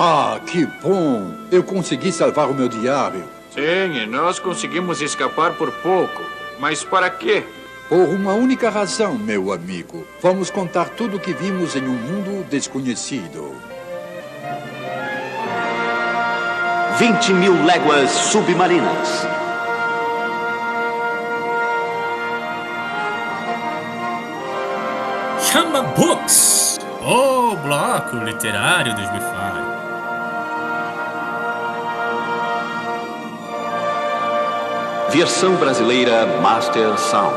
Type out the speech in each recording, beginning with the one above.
Ah, que bom! Eu consegui salvar o meu diário. Sim, e nós conseguimos escapar por pouco. Mas para quê? Por uma única razão, meu amigo. Vamos contar tudo o que vimos em um mundo desconhecido. 20.000 léguas submarinas. Chama Books, o bloco literário dos Bifai. Versão brasileira Master Sound.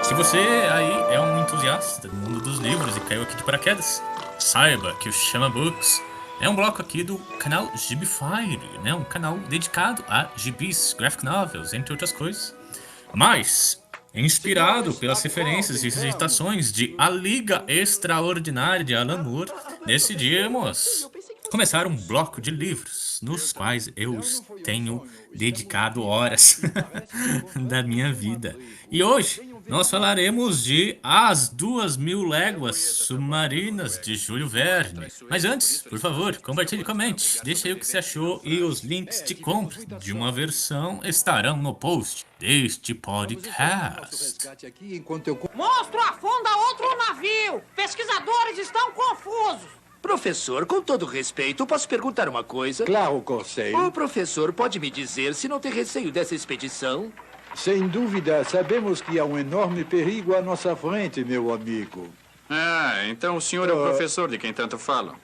Se você aí é um entusiasta do mundo dos livros e caiu aqui de paraquedas, saiba que o Chama Books é um bloco aqui do canal Gibify, né? Um canal dedicado a gibis, graphic novels, entre outras coisas. Mas inspirado pelas referências e citações de A Liga Extraordinária de Alan Moore, decidimos começar um bloco de livros nos quais eu tenho dedicado horas da minha vida. E hoje nós falaremos de As 2.000 Léguas Submarinas de Júlio Verne. Mas antes, por favor, compartilhe e comente. Deixe aí o que você achou e os links de compra de uma versão estarão no post deste podcast. Monstro afunda outro navio! Pesquisadores estão confusos! Professor, com todo respeito, posso perguntar uma coisa? Claro, Corseio. O professor pode me dizer se não tem receio dessa expedição? Sem dúvida, sabemos que há um enorme perigo à nossa frente, meu amigo. Ah, então o senhor é o professor de quem tanto falam.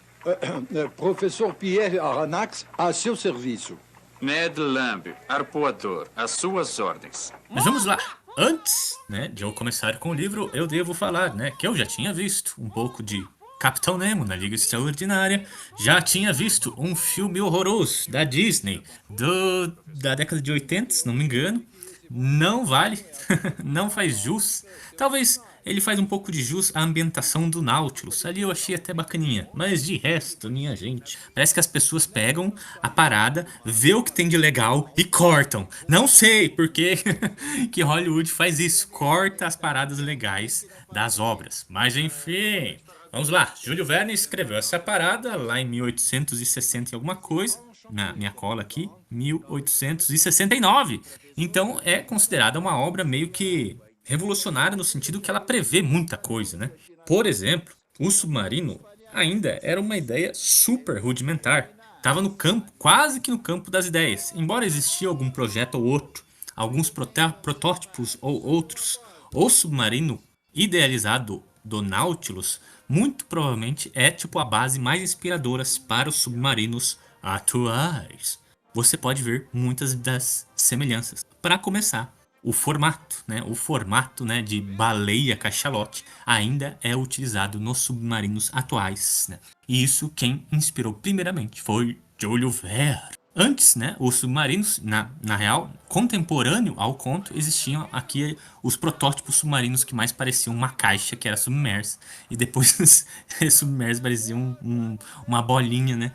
Professor Pierre Aranax, a seu serviço. Ned Land, arpoador, às suas ordens. Mas vamos lá. Antes, né, de eu começar com o livro, eu devo falar, né, que eu já tinha visto um pouco de Capitão Nemo na Liga Extraordinária, já tinha visto um filme horroroso da Disney da década de 80, se não me engano. Não vale, não faz jus. Talvez ele faz um pouco de jus à ambientação do Nautilus. Ali eu achei até bacaninha. Mas de resto, minha gente, parece que as pessoas pegam a parada, vê o que tem de legal e cortam. Não sei por que que Hollywood faz isso. Corta as paradas legais das obras. Mas enfim, vamos lá. Júlio Verne escreveu essa parada lá em 1860 e alguma coisa. Na minha cola aqui, 1869. Então é considerada uma obra meio que revolucionária no sentido que ela prevê muita coisa, né? Por exemplo, o submarino ainda era uma ideia super rudimentar. Estava no campo, quase que no campo das ideias. Embora existia algum projeto ou outro, alguns protótipos ou outros, o submarino idealizado do Nautilus muito provavelmente é tipo a base mais inspiradora para os submarinos atuais. Você pode ver muitas das semelhanças. Para começar, o formato, né, de baleia cachalote ainda é utilizado nos submarinos atuais, né? E isso quem inspirou primeiramente foi Júlio Verne. Antes, né, os submarinos, na real, contemporâneo ao conto, existiam aqui os protótipos submarinos que mais pareciam uma caixa que era submersa. E depois os submersos pareciam uma bolinha, né,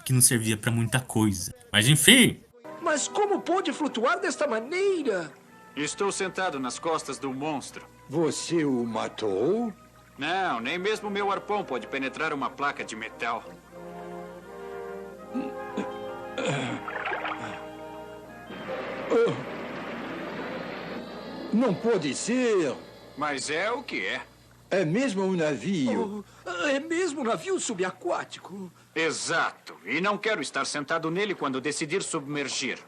que não servia para muita coisa. Mas enfim... Mas como pôde flutuar desta maneira? Estou sentado nas costas do monstro. Você o matou? Não, nem mesmo meu arpão pode penetrar uma placa de metal. Não pode ser. Mas é o que é. É mesmo um navio. É mesmo um navio subaquático? Exato. E não quero estar sentado nele quando decidir submergir.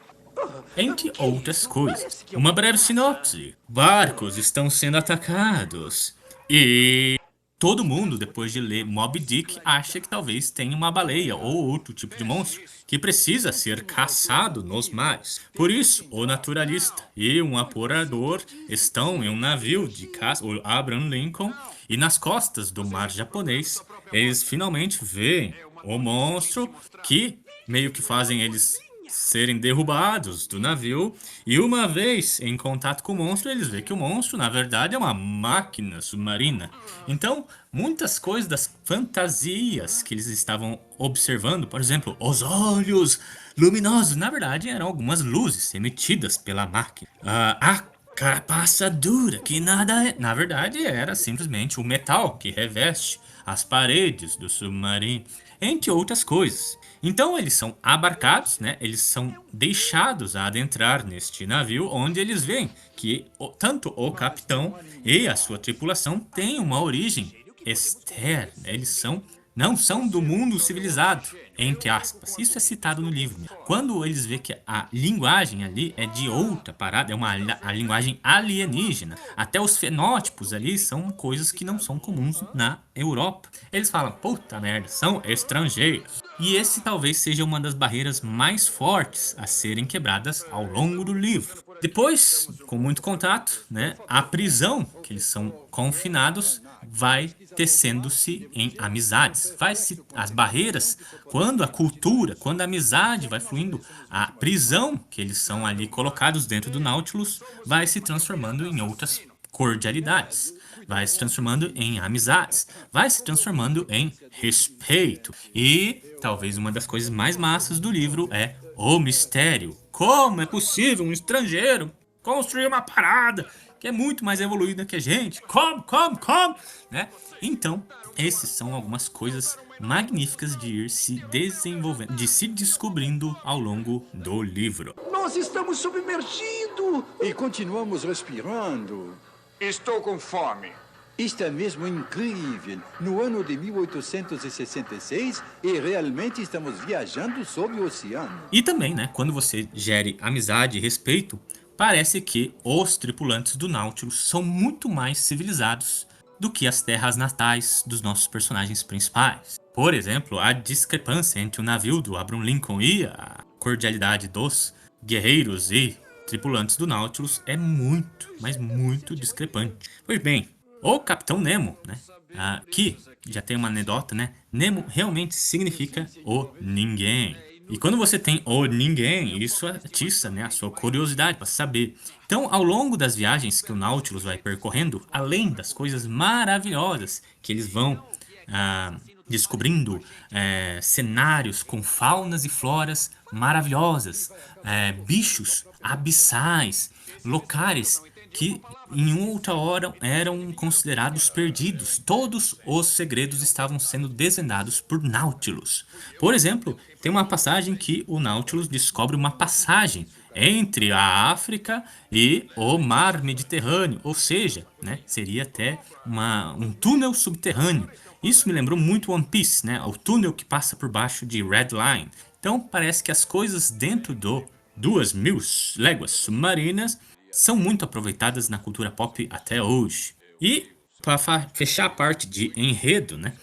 Entre outras coisas. Uma breve sinopse. Barcos estão sendo atacados. E todo mundo, depois de ler Moby Dick, acha que talvez tenha uma baleia ou outro tipo de monstro que precisa ser caçado nos mares. Por isso, o naturalista e um apurador estão em um navio de caça, o Abraham Lincoln, e nas costas do mar japonês, eles finalmente veem o monstro que meio que fazem eles serem derrubados do navio, e uma vez em contato com o monstro, eles veem que o monstro, na verdade, é uma máquina submarina. Então, muitas coisas das fantasias que eles estavam observando, por exemplo, os olhos luminosos, na verdade, eram algumas luzes emitidas pela máquina. A carapaça dura, que nada é, na verdade, era simplesmente o metal que reveste as paredes do submarino, entre outras coisas. Então eles são abarcados, né? Eles são deixados a adentrar neste navio, onde eles veem que tanto o capitão e a sua tripulação têm uma origem externa. Eles não são do mundo civilizado, entre aspas. Isso é citado no livro. Quando eles veem que a linguagem ali é de outra parada, a linguagem alienígena. Até os fenótipos ali são coisas que não são comuns na Europa. Eles falam, puta merda, são estrangeiros. E esse talvez seja uma das barreiras mais fortes a serem quebradas ao longo do livro. Depois, com muito contato, né, a prisão que eles são confinados vai tecendo-se em amizades. As barreiras, quando a cultura, quando a amizade vai fluindo, a prisão que eles são ali colocados dentro do Nautilus vai se transformando em outras cordialidades. Vai se transformando em amizades, vai se transformando em respeito. E talvez uma das coisas mais massas do livro é o mistério. Como é possível um estrangeiro construir uma parada que é muito mais evoluída que a gente? Como? Né? Então, esses são algumas coisas magníficas de ir se desenvolvendo, de se descobrindo ao longo do livro. Nós estamos submergindo! E continuamos respirando. Estou com fome. Isto é mesmo incrível. No ano de 1866, e realmente estamos viajando sob o oceano. E também, né, quando você gere amizade e respeito, parece que os tripulantes do Nautilus são muito mais civilizados do que as terras natais dos nossos personagens principais. Por exemplo, a discrepância entre o navio do Abraham Lincoln e a cordialidade dos guerreiros e tripulantes do Nautilus é muito, mas muito discrepante. Pois bem, o Capitão Nemo, né, que já tem uma anedota, né, Nemo realmente significa o ninguém. E quando você tem o ninguém, isso atiça, né, a sua curiosidade para saber. Então, ao longo das viagens que o Nautilus vai percorrendo, além das coisas maravilhosas que eles vão descobrindo, cenários com faunas e floras maravilhosas, bichos abissais, locais que em outra hora eram considerados perdidos. Todos os segredos estavam sendo desvendados por Nautilus. Por exemplo, tem uma passagem que o Nautilus descobre uma passagem entre a África e o mar Mediterrâneo, ou seja, né, seria até um túnel subterrâneo. Isso me lembrou muito One Piece, né, o túnel que passa por baixo de Red Line. Então parece que as coisas dentro do 2.000 léguas submarinas são muito aproveitadas na cultura pop até hoje. E para fechar a parte de enredo, né,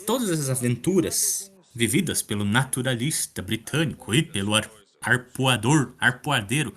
todas essas aventuras vividas pelo naturalista britânico e pelo arpoadeiro,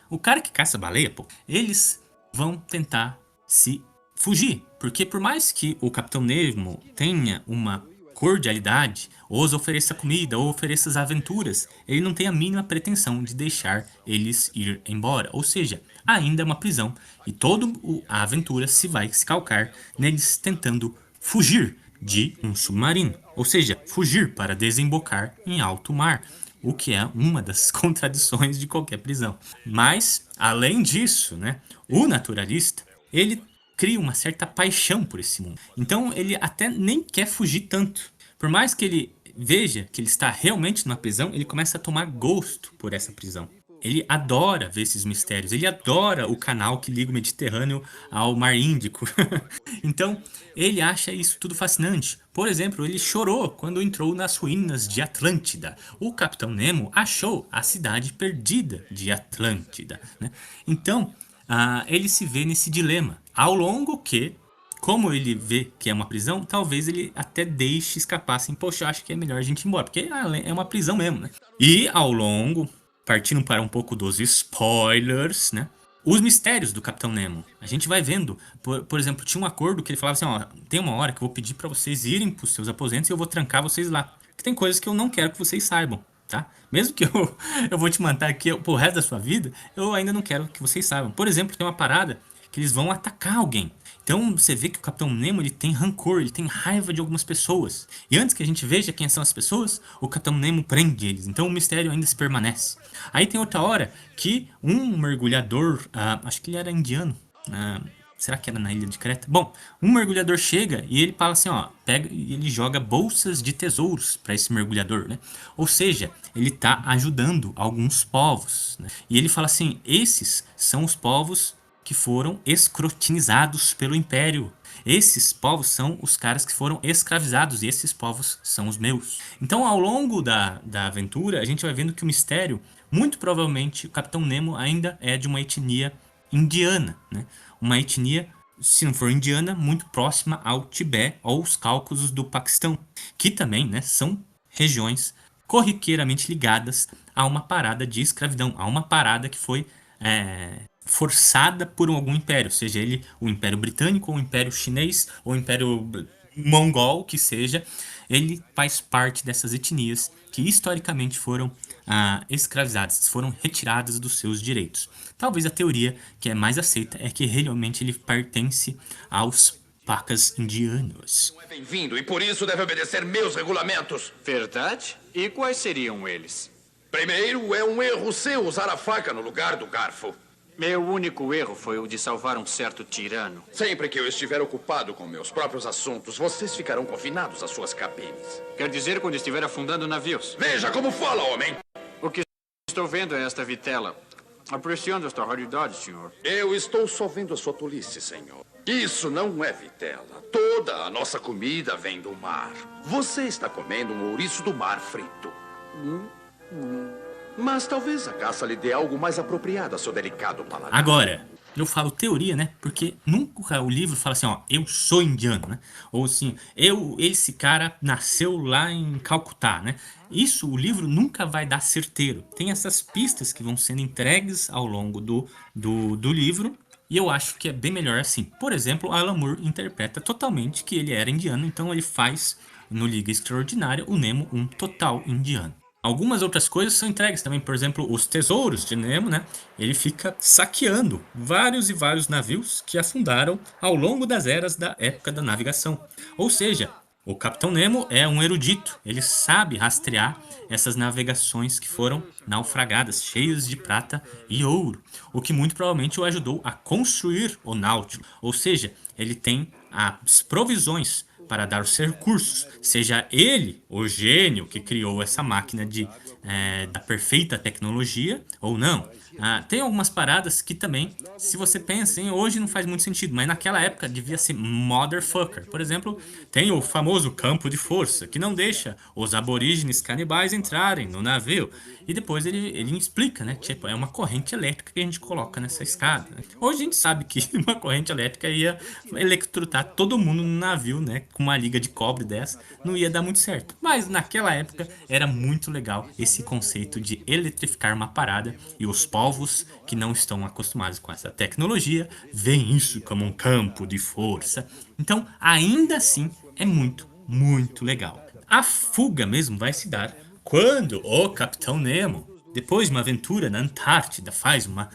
o cara que caça baleia, pô, eles vão tentar se fugir, porque por mais que o Capitão Nemo tenha uma cordialidade, ou os ofereça comida, ou ofereça as aventuras, ele não tem a mínima pretensão de deixar eles ir embora. Ou seja, ainda é uma prisão. E toda a aventura se vai se calcar neles tentando fugir de um submarino. Ou seja, fugir para desembocar em alto mar. O que é uma das contradições de qualquer prisão. Mas, além disso, né, o naturalista, ele cria uma certa paixão por esse mundo. Então ele até nem quer fugir tanto. Por mais que ele veja que ele está realmente numa prisão, ele começa a tomar gosto por essa prisão. Ele adora ver esses mistérios, ele adora o canal que liga o Mediterrâneo ao Mar Índico. Então ele acha isso tudo fascinante. Por exemplo, ele chorou quando entrou nas ruínas de Atlântida. O Capitão Nemo achou a cidade perdida de Atlântida, né? Então ele se vê nesse dilema. Ao longo que, como ele vê que é uma prisão, talvez ele até deixe escapar assim, poxa, eu acho que é melhor a gente ir embora, porque é uma prisão mesmo, né? E ao longo, partindo para um pouco dos spoilers, né? Os mistérios do Capitão Nemo. A gente vai vendo, por exemplo, tinha um acordo que ele falava assim, ó, tem uma hora que eu vou pedir para vocês irem para os seus aposentos e eu vou trancar vocês lá. Porque tem coisas que eu não quero que vocês saibam, tá? Mesmo que eu vou te manter aqui pro resto da sua vida, eu ainda não quero que vocês saibam. Por exemplo, tem uma parada que eles vão atacar alguém. Então você vê que o Capitão Nemo ele tem rancor, ele tem raiva de algumas pessoas. E antes que a gente veja quem são as pessoas, o Capitão Nemo prende eles. Então o mistério ainda se permanece. Aí tem outra hora que um mergulhador, acho que ele era indiano, Será que era na ilha de Creta? Bom, um mergulhador chega e ele fala assim, ó, pega e ele joga bolsas de tesouros para esse mergulhador, né? Ou seja, ele tá ajudando alguns povos, né? E ele fala assim, esses são os povos que foram escrotinizados pelo Império. Esses povos são os caras que foram escravizados e esses povos são os meus. Então, ao longo da aventura, a gente vai vendo que o mistério, muito provavelmente, o Capitão Nemo ainda é de uma etnia indiana, né? Uma etnia, se não for indiana, muito próxima ao Tibete ou os Cáucasos do Paquistão, que também, né, são regiões corriqueiramente ligadas a uma parada de escravidão, a uma parada que foi forçada por algum império, seja ele o Império Britânico, ou o Império Chinês, ou o Império Mongol, que seja, ele faz parte dessas etnias que historicamente foram escravizadas, foram retiradas dos seus direitos. Talvez a teoria que é mais aceita é que realmente ele pertence aos pacas indianos. Não é bem-vindo e por isso deve obedecer meus regulamentos. Verdade? E quais seriam eles? Primeiro, é um erro seu usar a faca no lugar do garfo. Meu único erro foi o de salvar um certo tirano. Sempre que eu estiver ocupado com meus próprios assuntos, vocês ficarão confinados às suas cabines. Quer dizer, quando estiver afundando navios. Veja como fala, homem! O que estou vendo é esta vitela. Apreciando esta raridade, senhor. Eu estou só vendo a sua tolice, senhor. Isso não é vitela. Toda a nossa comida vem do mar. Você está comendo um ouriço do mar frito. Mas talvez a caça lhe dê algo mais apropriado a seu delicado paladar. Agora, eu falo teoria, né? Porque nunca o livro fala assim, ó, eu sou indiano, né? Ou assim, esse cara nasceu lá em Calcutá, né? Isso o livro nunca vai dar certeiro. Tem essas pistas que vão sendo entregues ao longo do livro. E eu acho que é bem melhor assim. Por exemplo, Alan Moore interpreta totalmente que ele era indiano, então ele faz no Liga Extraordinária o Nemo um total indiano. Algumas outras coisas são entregues também, por exemplo, os tesouros de Nemo, né? Ele fica saqueando vários e vários navios que afundaram ao longo das eras da época da navegação. Ou seja, o Capitão Nemo é um erudito, ele sabe rastrear essas navegações que foram naufragadas, cheias de prata e ouro, o que muito provavelmente o ajudou a construir o Nautilus. Ou seja, ele tem as provisões para dar os recursos, seja ele o gênio que criou essa máquina da perfeita tecnologia ou não. Tem algumas paradas que também, se você pensa em hoje não faz muito sentido, mas naquela época devia ser motherfucker. Por exemplo, tem o famoso campo de força, que não deixa os aborígenes canibais entrarem no navio. E depois ele explica, né? Tipo, é uma corrente elétrica que a gente coloca nessa escada, né? Hoje a gente sabe que uma corrente elétrica ia eletrocutar todo mundo no navio, né? Com uma liga de cobre dessa, não ia dar muito certo. Mas naquela época era muito legal esse conceito de eletrificar uma parada, e os povos que não estão acostumados com essa tecnologia veem isso como um campo de força. Então, ainda assim, é muito, muito legal. A fuga mesmo vai se dar quando o Capitão Nemo, depois de uma aventura na Antártida, faz uma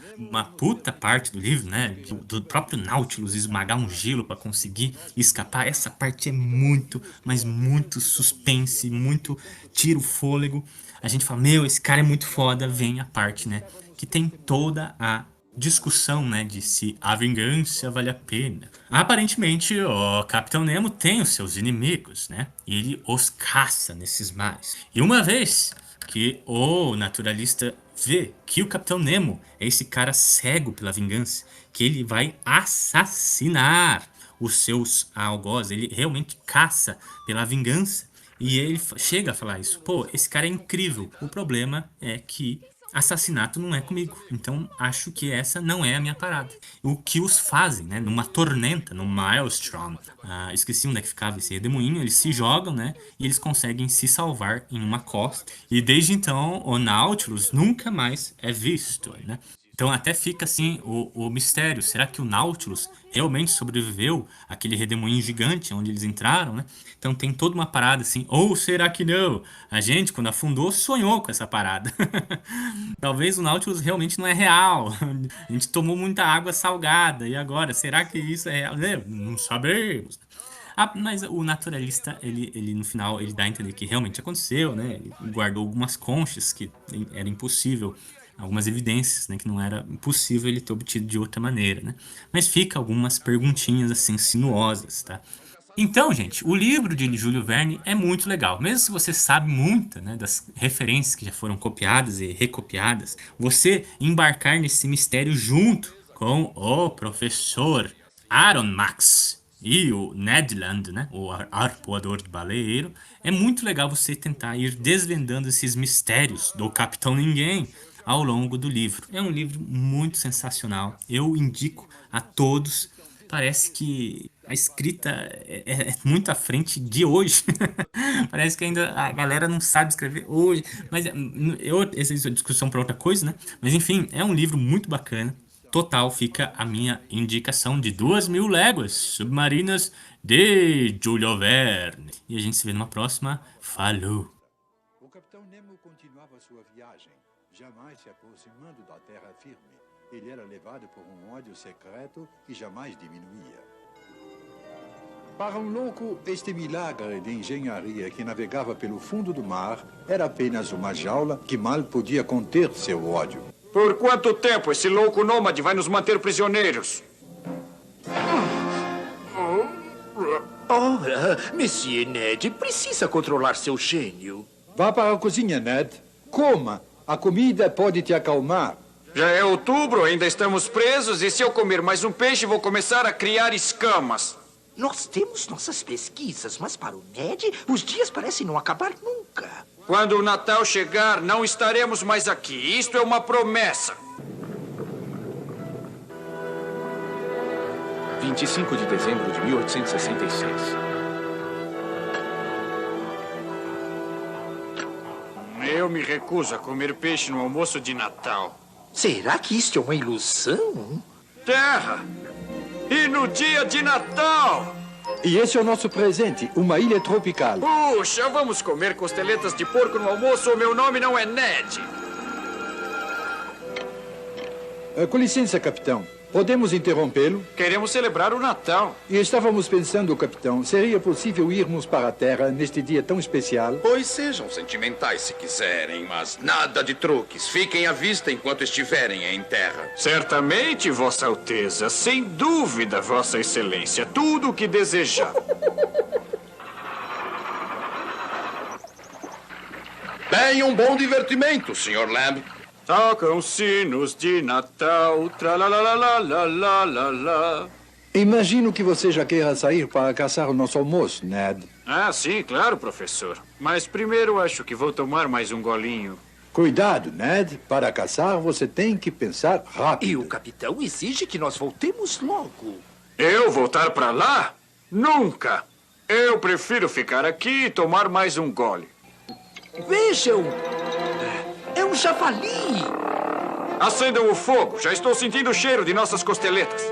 puta parte do livro, né? Do próprio Nautilus esmagar um gelo para conseguir escapar. Essa parte é muito, mas muito suspense, muito tira o fôlego. A gente fala, meu, esse cara é muito foda. Vem a parte, né? Que tem toda a discussão, né, de se a vingança vale a pena. Aparentemente, o Capitão Nemo tem os seus inimigos, né? E ele os caça nesses mares. E uma vez que o naturalista vê que o Capitão Nemo é esse cara cego pela vingança, que ele vai assassinar os seus algozes, ele realmente caça pela vingança. E ele chega a falar isso, pô, esse cara é incrível. O problema é que assassinato não é comigo, então acho que essa não é a minha parada. O que os fazem, né, numa tormenta, no Maelstrom, esqueci onde é que ficava esse redemoinho, eles se jogam, né, e eles conseguem se salvar em uma costa, e desde então o Nautilus nunca mais é visto, né. Então até fica assim o mistério, será que o Nautilus realmente sobreviveu àquele redemoinho gigante onde eles entraram, né? Então tem toda uma parada assim, ou será que não? A gente, quando afundou, sonhou com essa parada. Talvez o Nautilus realmente não é real, a gente tomou muita água salgada, e agora, será que isso é real? Não sabemos. Mas o naturalista, ele no final, ele dá a entender que realmente aconteceu, né? Ele guardou algumas conchas que era impossível algumas evidências, né, que não era possível ele ter obtido de outra maneira, né? Mas fica algumas perguntinhas assim sinuosas, tá? Então, gente, o livro de Júlio Verne é muito legal. Mesmo se você sabe muito, né, das referências que já foram copiadas e recopiadas, você embarcar nesse mistério junto com o professor Aaron Max e o Ned Land, né, o arpoador de baleeiro, é muito legal você tentar ir desvendando esses mistérios do Capitão Ninguém ao longo do livro. É um livro muito sensacional. Eu indico a todos. Parece que a escrita é muito à frente de hoje. Parece que ainda a galera não sabe escrever hoje. Mas essa é discussão para outra coisa, né? Mas enfim, é um livro muito bacana. Total, fica a minha indicação de 2.000 léguas submarinas de Júlio Verne. E a gente se vê numa próxima. Falou! O capitão Nemo continuava sua viagem, jamais se aproximando da terra firme. Ele era levado por um ódio secreto que jamais diminuía. Para um louco, este milagre de engenharia que navegava pelo fundo do mar era apenas uma jaula que mal podia conter seu ódio. Por quanto tempo esse louco nômade vai nos manter prisioneiros? Ora, Monsieur Ned precisa controlar seu gênio. Vá para a cozinha, Ned. Coma. A comida pode te acalmar. Já é outubro, ainda estamos presos, e se eu comer mais um peixe, vou começar a criar escamas. Nós temos nossas pesquisas, mas para o Ned, os dias parecem não acabar nunca. Quando o Natal chegar, não estaremos mais aqui. Isto é uma promessa. 25 de dezembro de 1866. Eu me recuso a comer peixe no almoço de Natal. Será que isto é uma ilusão? Terra! E no dia de Natal! E esse é o nosso presente, uma ilha tropical. Puxa, vamos comer costeletas de porco no almoço ou meu nome não é Ned. Com licença, capitão. Podemos interrompê-lo? Queremos celebrar o Natal. E estávamos pensando, capitão, seria possível irmos para a Terra neste dia tão especial? Pois sejam sentimentais se quiserem, mas nada de truques. Fiquem à vista enquanto estiverem em terra. Certamente, Vossa Alteza. Sem dúvida, Vossa Excelência. Tudo o que desejar. Bem, um bom divertimento, Sr. Lamb. Tocam sinos de Natal, tralalalalalalala. Imagino que você já queira sair para caçar o nosso almoço, Ned. Ah, sim, claro, professor. Mas primeiro acho que vou tomar mais um golinho. Cuidado, Ned. Para caçar, você tem que pensar rápido. E o capitão exige que nós voltemos logo. Eu voltar para lá? Nunca! Eu prefiro ficar aqui e tomar mais um gole. Vejam! É um javali! Acendam o fogo. Já estou sentindo o cheiro de nossas costeletas.